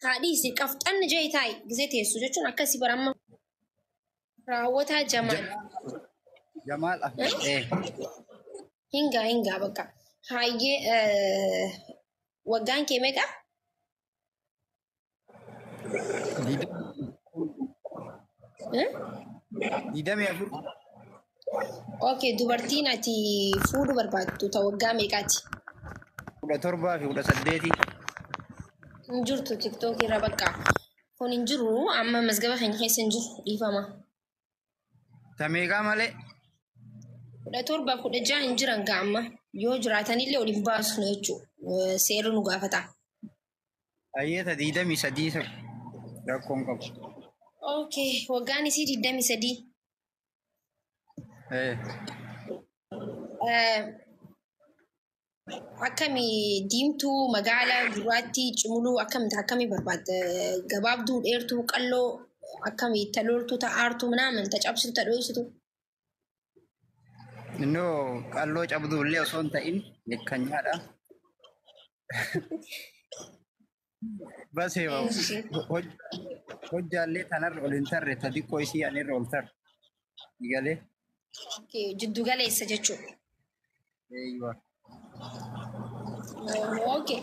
Haadhiisi qafxanni jeetai gizee teessu jechuun akkasii baramma raawwataa Jamaal. Jamaal Hinga bakka. Hayyee waggaan kee meeqa? Didamii afur. Okay, dubartiin ati fuudhu barbaaddu ta waggaa meeqaati? 17 fi 18. Hinjirtu TikTok irra bakka. Kun hinjiru amma mazgaba keenya keessa hinjiru dhiifama. Ta meeqaa malee? 17 16 hinjiran gaamma. Yoo jiraatanillee oliin baasu jechuudha. Seerri nu gaafata. Ayyeeta 23 rakkoon qabu. Okay, waggaan isii 23. Akkamii diimtuu magaalaa gurraattii cimuluu akkamii barbaadda? Gabaabduu dheertuu qalloo akkamii talooltuu ta'aartuu minaaman tacabsitu tadhoositu? Innoo qalloo cabduullee osoo hin ta'in lekkanyaadha. Basee hojjaallee tanarra ol hin tarre ta xiqqoo isii anirra ol tarre. Galee. Jiddu galeessa jechuudha. Okay.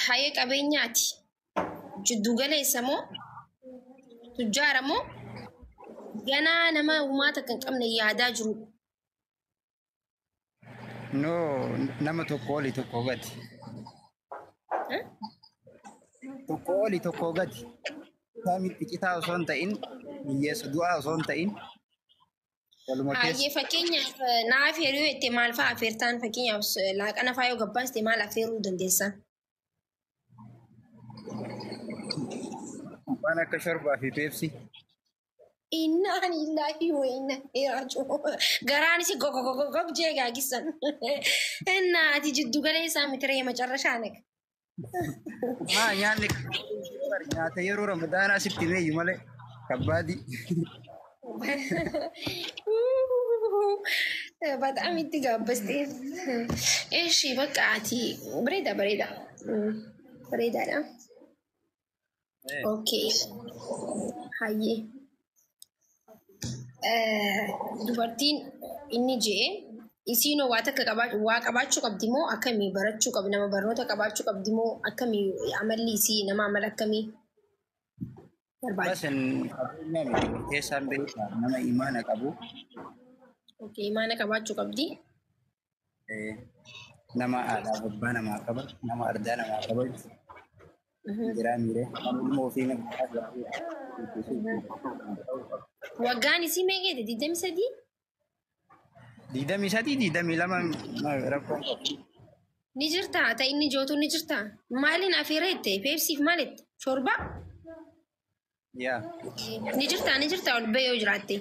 Hayyee qabeenyaati. Jiddu galeessa moo tujjaara moo ganaa nama uummata kan qabne yaadaa jiru? No, nama tokko oli tokko gadi. Tokko gadi. Samitti citaa osoo hin ta'in, hiyyeessa du'aa osoo hin ta'in. Hayyee fakkeenyaaf naaf hiriyoo itti maal fa'aa affeertaan fakkeenyaaf laaqana fa'aa yoo gabbaas maal affeeruu dandeessan? Waan akka shorbaa fi peepsii. Innaan illaahi wayna dheeraachuu garaanis gogogogog jee gaagisan. Innaati jiddu galeessaa mitiree macarrashaa naga. Nyaanni nyaata yeroo ramadaanaa sitti meeyyu malee kabbaadii. በጣም ይትጋበስቴ እሺ በቃ አቲ ብሬዳ ነው ኦኬ ሃዬ dubartiin inni jee isiinoo waa takka qabaachuu qabdi moo akkamii barachuu qabdi nama barnoota qabaachuu qabdi moo akkamii amalli isii nama amala akkamii barbaada? Basan qabeenyaa miti murteessaan beekaa nama imaana qabu. Okay, imaana qabaachuu qabdi. Nama aadaa abbaa namaa qaba, nama ardaa namaa qaba. Jiraa miiree ilmoo ofii waggaan isii meeqeeti? 23? 22 rakkoon qabu. Ni jirta ta'e inni jootu ni jirta. Maaliin afeera jette? Peepsiif maal jette? Shorbaa? Yaa. Ni jirta ol ba'ee yoo jiraatte.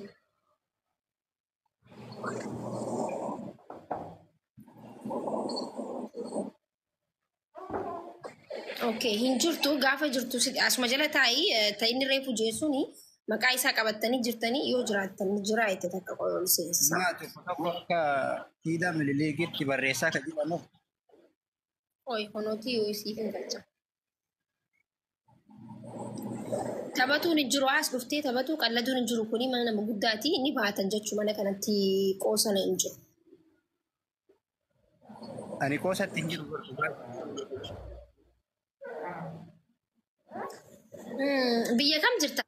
Okay, hinjirtu gaafa jirtu asuma jala taa'ii ta'inni reefu jeessuuni maqaa isaa qabattanii jirtanii yoo jiraattan jira itti takka qoyoon seensisaa. Tokko akka Tiidaa Milileekitti barreessaa kan jedhamu. Oyi honootii yoo isii hin galcha. Taphatuun hin jiru as dhuftee taphatuu qalladuun hin jiru kuni mana nama guddaati ni baatan jechuu mana kanatti qoosana hin jiru. Ani qoosatti hin jiru. Biyya kam jirta?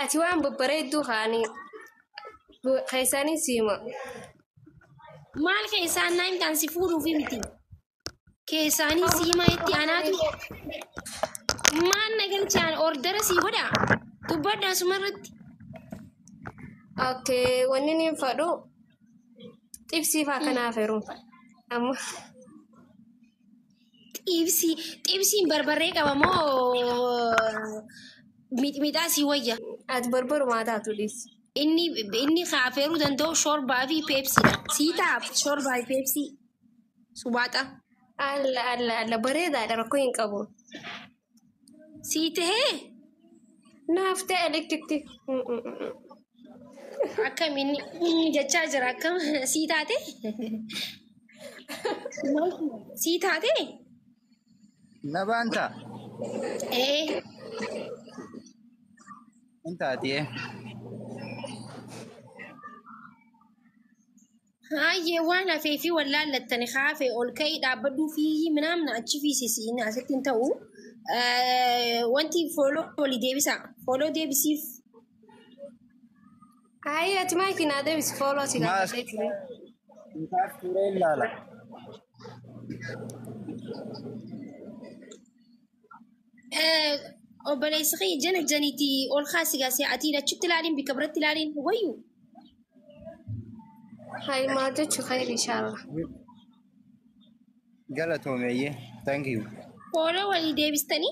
Ati waan babbareedduu kaanii keessanii siima. Maal keessaan naa himtaan si fuudhuufi miti. Keessanii siima itti anaatu. Maal nagalchaan ordera si godhaa? Dubbadhaa sumarratti. Okay, wanni ni fadhu xibsiifaa kanaaf heeruun. Amma xibsiin barbarree qaba moo mixmixaa si wayya? ati barbarumaa taatu dhiisi. Inni kaafeeruu danda'u shorbaa fi peepsiidha. Siitaaf shorbaa fi peepsii subaaxa. Alla bareedaadha rakkoo hin qabu. سيته نافت إلكتريك أكم إني جتشا جرا أكم سيتاته سيتاته نبا أنت إيه أنت هاتيه هاي وانا في ولا لتني خافي أولكي دابدو فيه منام نأتشي في سيسين أستين تاو وانتي فولو ولي ديبسا فولو ديبسيف هاي أتما كنا ده بس فولو سيدا ما كتير أنت أفكرين لا لا وبلايسخي جنة جنيتي أول خاسي قاسي عتيلة شو تلالين بكبرت تلالين ويو هاي ما جت خير إن شاء الله قالتهم إيه thank you فولو ولي ديبستني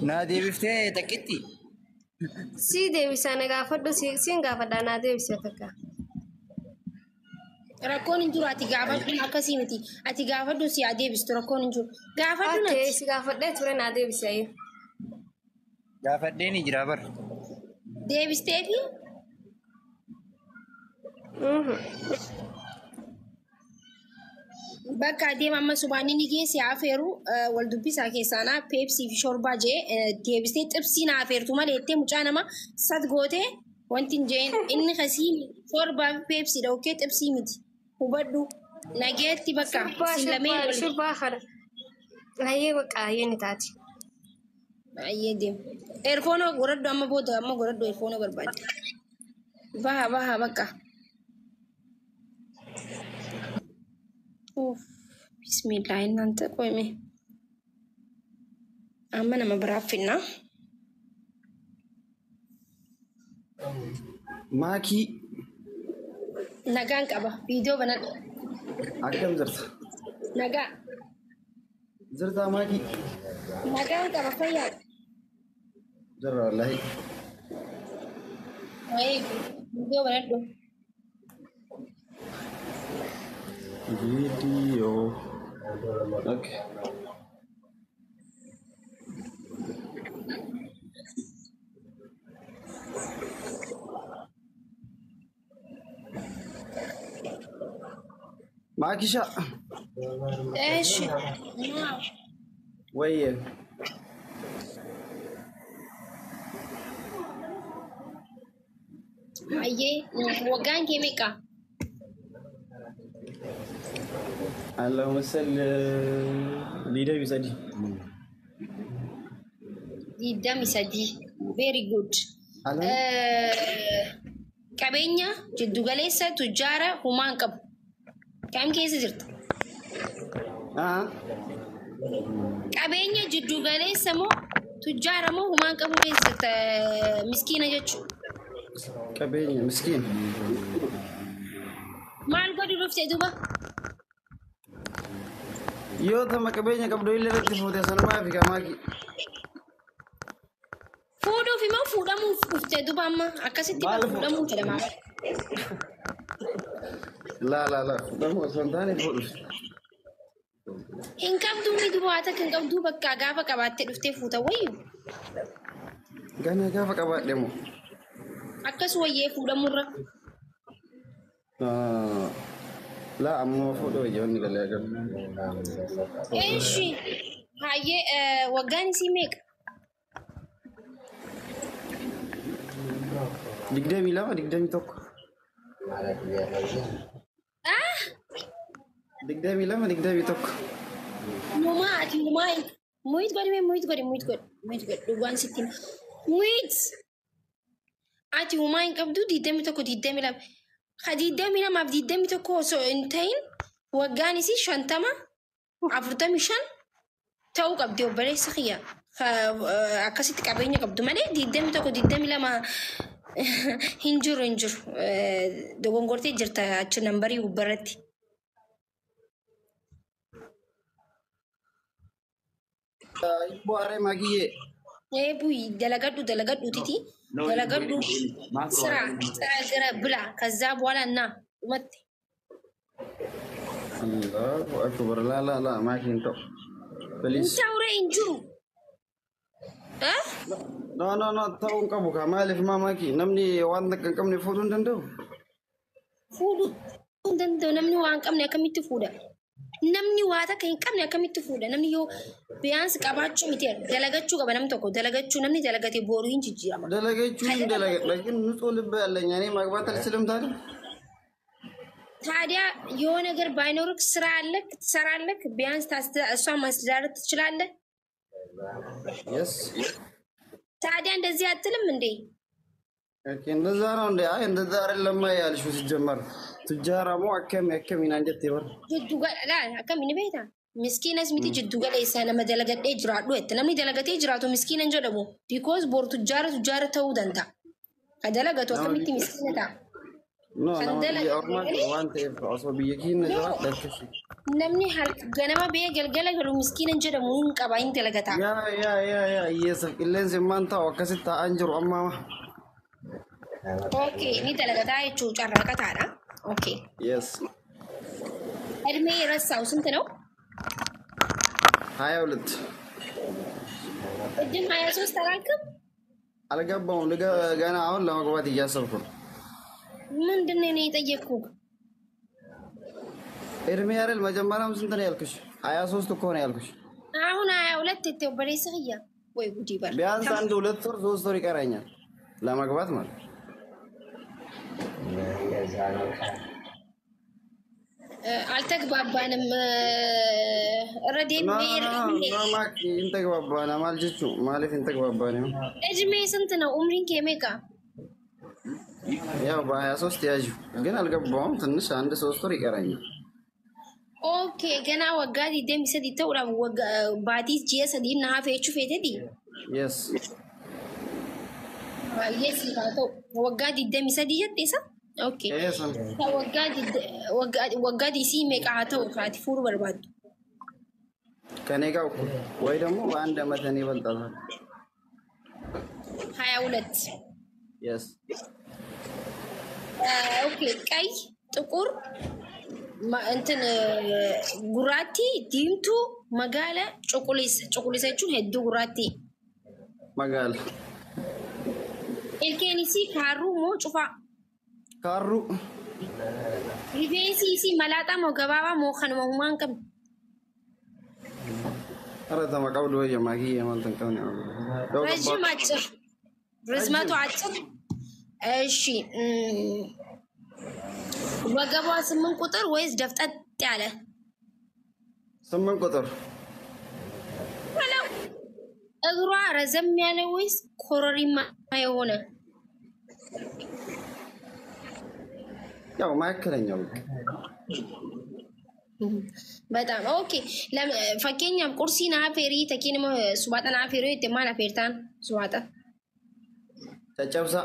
نادي بفتي تكتي سيدي بس أنا قافدو سين قافدا نادي بس تكا ركون انجو ati gaafadhu akkasii miti ati gaafadhu si adeebistu rakkoon injuu gaafadhu أوكي nati سي قافدا توري نادي بس أيه gaafadheeni jira bar deebisteefi bakka adeema amma subaanii ni geesse afeeru wal dubbisaa keessaanaa peepsii fi shorbaa jee deebistee xibsii na afeertu malee ittee mucaa nama sat gootee wanti hin jeen inni kasii shorbaa fi peepsii dhawkee xibsii miti hubadhu nageetti bakka isin lameen wal شربا خر هاي بقى هي نتاتي ayyee deemu eerfoonoo godhadhu amma booda amma godhadhu eerfoonoo barbaadde baha bakka bismillah innanta qoyme amma nama biraaf finna Maakii nagaan qaba viidiyoo banadhu akkam jirta? nagaa Jirtaa maakii? nagaan qaba fayyaa Jirra wallahi. wayii viidiyoo banadhu Video. Okay. معك شقة ايش وين ayyee waggaan kee meeqa اللهم صل ليدا بيسدي 23 very good qabeenya jiddugaleessa tujjaara humaan qabu kam keessa jirta qabeenya jiddugaleessa moo tujjaara moo humaan qabu keessa jirta miskiina jechuudha كبير مسكين maal godhu dhufte duba يوتا ما كبير قبل إلا رتفوت سنة ما في كماكي fuudhuuf immoo fuudhamuuf dhufte duba amma akkasitti Maal fuudhamuun jedhama لا دمو سنتاني فوق hin qabdu ni duba haa takka hin qabdu bakka gaafa qabaattee dhuftee fuuta wayyu غانا كيف كبار دمو akkas wayyee fuudhamurra لا أمو فوق وجوني قال لي eeshi hayyee waggaan isii meeqa دقدامي لا دقدامي توك ah دقدامي لا دقدامي توك Muma ati muit godhi dhugaan sittiin muit ati humaa hin qabdu 21 ha 22 osoo hin ta'in waggaan isii 45 ta'uu qabdi obboleessa kiyya akkasitti qabeenya qabdu malee 22 hin jiru dogongortee jirta achi nambarii gubbarratti. بواري ماكيه buyi dalagadhu titi dalagadhu ስራ ግራ ብላ ከዛ በኋላ እና መጥ الله أكبر لا لا لا ما كنتو بليز انت ورا انجو ها لا لا لا تاون كابوكا مالف ما ماكي نمني وانك كمني فودون دندو فودو دندو نمني وان كمني كميت فودا نمني واتا كاين كمني كميت فودا نمني يو بيانس كاباتشو ميتير دلغاچو غبنم توكو دلغاچو نمني دلغاتي بورو ينجي جيراما دلغاچو دلغ لكن نصول بالله يعني ما قبات السلم تاني ታዲያ የሆነ ነገር ባይኖርክ ስራ አለክ ትሰራለክ ቢያንስ እሷ ማስዳር ትችላለህ يس ታዲያ እንደዚህ አትልም እንዴ لكن እንደዛ ነው እንዴ አይ እንደዛ አይደለም ያልሽው ሲጀመር ትጃራሙ አከም ይናንጀት ይወር ጅዱ ጋላ አከም ይንቤታ ምስኪነስ ሚቲ ጅዱ ጋላ ይሳነ መደለገደ ጅራዱ እትነም ይደለገደ ጅራቱ ምስኪን እንጆ ደሞ ቢኮዝ ቦር ትጃረ ተው ደንታ ከደለገቶ ከሚቲ ምስኪነታ No, no, want also be a keen namni hal ganama be galgala galu miskinan jada mun qaba inte lagata ya yes illen simanta wakasita anjur amma okay ni dalagata chu charrakata da okay yes adme rasaw sint ነው hayawlet እድም 23 ተራክም አልገባው ገና አሁን ለመግባት እያሰብኩ ምንድነው እኔ የጠየቅኩህ እድሜ አይደል መጀመሪያም ስንት ነው ያልኩሽ 23 እኮ ነው ያልኩሽ አሁን 22 ተተበለይ ሰህያ ወይ ጉዲ ባል ቢያንስ አንድ 2 ወር 3 ወር ይቀራኛል ለመግባት ማለት አልተግባባንም ረዴም ማማክ እንተግባባና ማልጅቹ ማለት እንተግባባና እድሜ ስንት ነው ኡምሪን ከሜካ ያው በ23 ያዡ ግን አልገባውም ትንሽ አንድ 3 ወር ይቀራኛል ኦኬ ገና ወጋዲ ደም ይሰድ ይተውራ ባዲስ ጂኤስ ዲና ሀፈቹ ፌተዲ yes yes ይታቶ ወጋዲ ደም ይሰድ ይየደሳ ኦኬ yes ወጋዲ ሲ ሜቃቶ ካቲ ፉሩ በርባድ ከኔ ጋር ወይ ደግሞ በአንድ አመት እኔ ይበልጣል 22 yes ኦኬ ቀይ ጥቁር እንትን ጉራቲ ዲምቱ መጋለ ጮቁሊሰቹን ሄዱ ጉራቲ መጋለ ኤልኬኒሲ ካሩ ሞ ጩፋ ካሩ ሪቬንሲ መላጣ ሞ ገባባ ሞ ከነሞ ማንከም አረታ ማቀብሉ ወይ ማጊ የማንተን ከሆነ ረጅም አጭር ርዝመቱ አጭር እሺ ወገቧ 8 ቁጥር ወይስ ደፍጠጥ ያለ 8 ቁጥር ወላው እግሯ ረዘም ያለ ወይስ ኮሮሪማ የሆነ ያው ማከለኛው በጣም ኦኬ ፈከኛም ቁርሲና አፌሪ ተኪንሞ ሱባጣና አፌሪ ተማና አፌርታን ሱባጣ ጨጨብሳ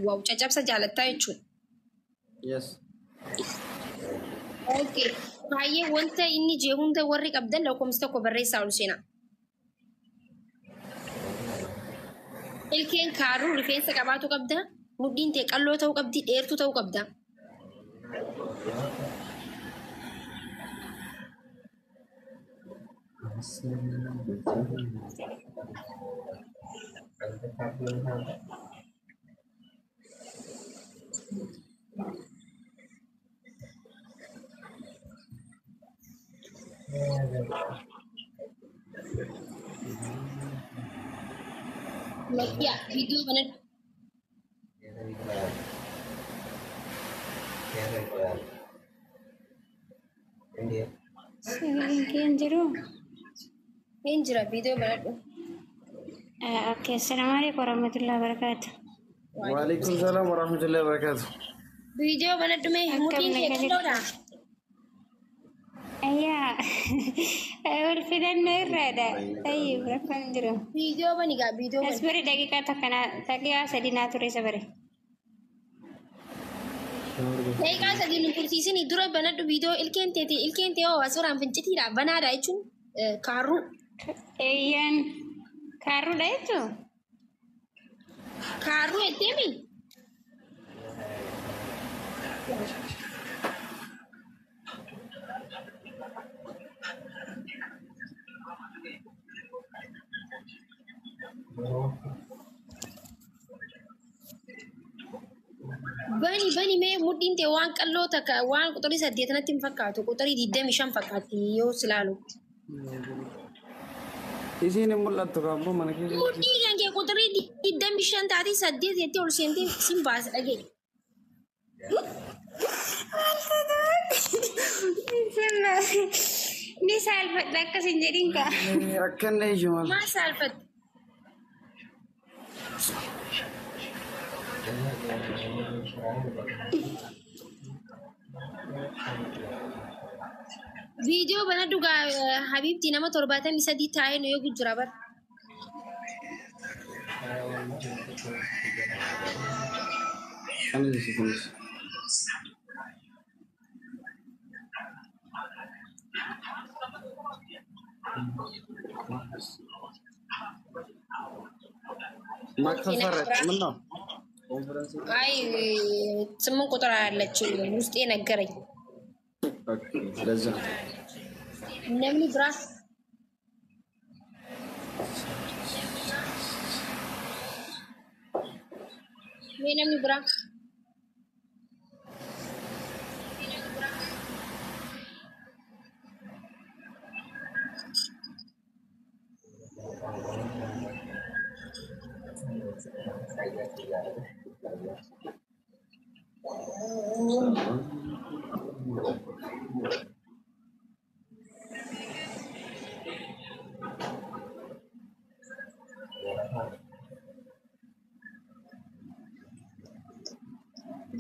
ዋው ጨጨብሳ ጃለታችሁ yes ኦኬ ባዬ ወንተ ኢኒ ጄሁንተ ወሪ ቀብደን ለኮምስተ ኮበሬሳ አሉሲና ilkeen kaaruu rifeensa qabaatu qabda mudhiin tee qalloo ta'uu qabdi dheertuu ta'uu qabda ya video mana Injira video mana Oke, assalamualaikum warahmatullahi wabarakatuh. Waalaikumsalam warahmatullahi wabarakatuh. video mana tu meh mungkin kita dah Iya, والفيلم نرده. طيب رقم جرو. video mana ga video mana أصبري دقيقة تكنا تكيا سدينا توري صبري. Saya kan sedih numpul sisi ni dura bana tu video ilken tete oh asuran penceti dah bana ada itu karu Iyan, karu dah itu. karu itu mi bani mee mudhiin ta'e waan qalloo takka waan quxurii 8 natti hin fakkaatu quxurii 25 fakkaatti yoo silaalu. Isiin mul'attu kaaboo mana keessa. Mudhii kan kee quxurii 25 taati 8 jettee ol seentee sin baasa dhagee. Ni salfadha akkasin jedhin ka. Rakkanne iyyuu maal. Maal salfadha? Video bana duga Habibti nama 73 taa'ee nu yoo jira bar. Ani disi kunis. Maksa saret, mana? Ay, semua kotor alatnya, mesti negara. Oke, lazim. Namni beras. Ini namni beras.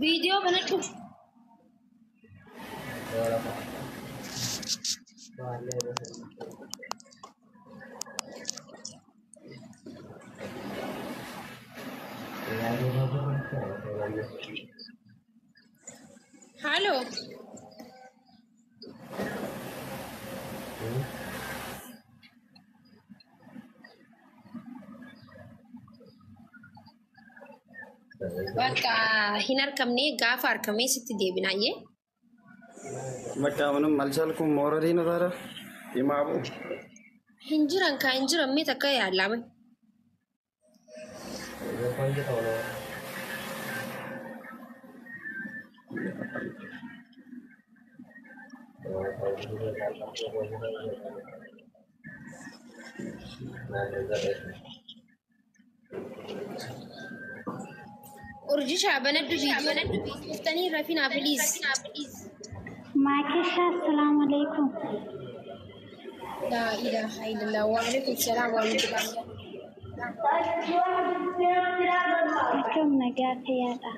Video benar tuh. Halo. Bakka hin argamne gaafa argamee sitti deebinaa jee. Bakka manum malchal kun mooradii na taara imaamu. Hin jiran mee takka yaallame. Urji Shabanaddu video iftanii Rafina please. Makisha, assalamualaikum. La ilaha illallah wa alaikum salam wa rahmatullah. Assalamualaikum nagata yada.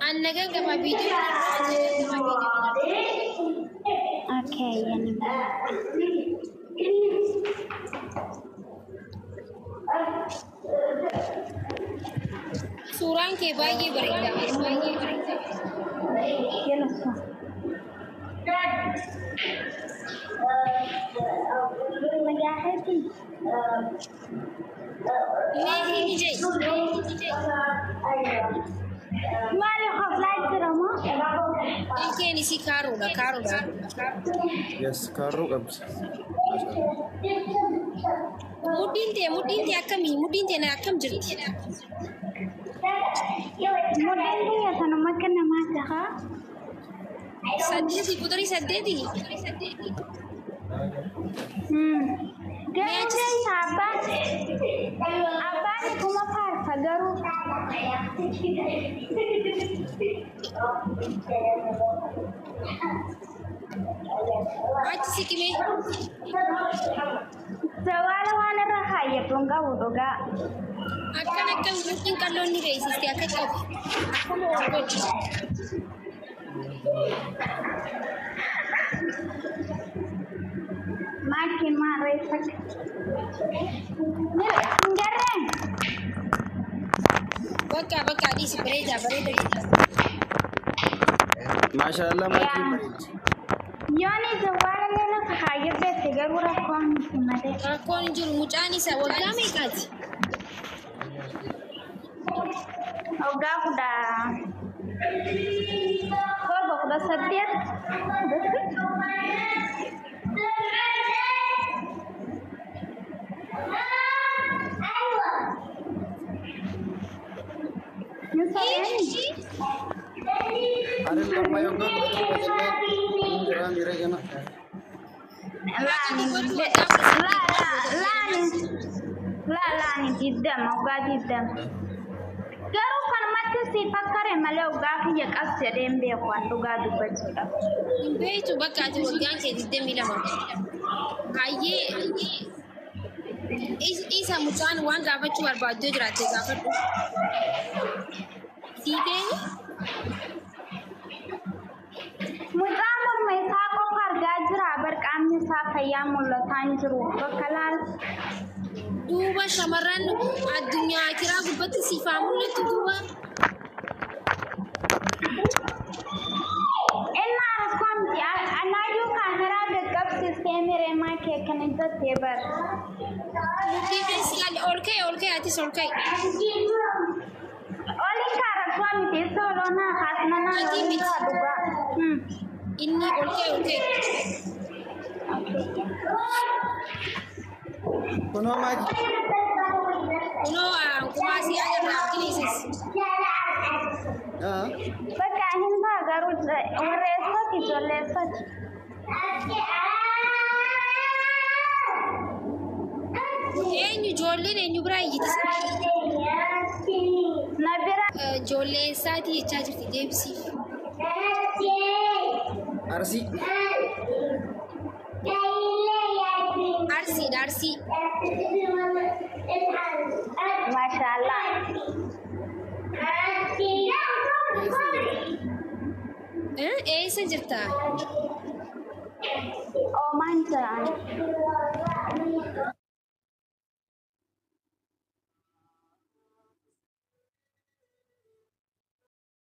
Annaga gama video. Okay, yani. Suraan ke baay'ee bareeda. Yellow. Nagahati. Ini DJ. Mali khaflait drama. Ini ni si karo da. Yes, karu kabs. Mudin te na akam jirti. Model ya sana makan nama jaga. Saddeti putri saddeti. Gaya sahabat. Apa ni kuma farfa garu. Achi sikime. Sawala wana rahaya tunga udoga. Akan mungkin kalau ni guys setiap kali aku mau order. Makin marah sak. Ngarang. Baka di sebereja. Masyaallah makin baik. Yani sawala nila kahayap deh garura kon sunade. Aku ni juru mucani sa wagame kaji. Oga kuda Torba kudha saddeet. Yung sabihin. Ada lama yang kau jangan diri kena. Laani jidda mawgaa jidda. Garuu kan matti si fakkare malee ugaa kiyya qabsedheen beeku an dhugaa dubbachuudha. Hin beektu bakka ati waggaan kee 22. Baay'ee isa mucaan waan gaafachuu barbaaddu jiraatte gaafadhu. Siitee Mucaan morma isaa qofa argaa jira barqaamni isaa fayyaa mul'ataan jiru bakka laal. duuba shamarran addunyaa kiraa gubbatti siifaa mul'attu duuba. Inna rakkoomti anaayyuu kaameraa gaggabsiistee mireemaa kee kan itti bar. ol ka'e atis ol ka'e. Oli kaa rakkoomti soolonaa haasnanaa loonii dhugaa. Inni ol ka'e. Kuno mati. Kuno kumasi agarraa kilisis. Bakka hin garuu warreessoti ijoolleessoti. Eenyu ijoolleen eenyu biraa iyyitisa. Na bira. Ijoollee isaatii jechaa jirti deebisiif. Arsi. Arsii. Mashallah. Eessa jirta? Oh, manja.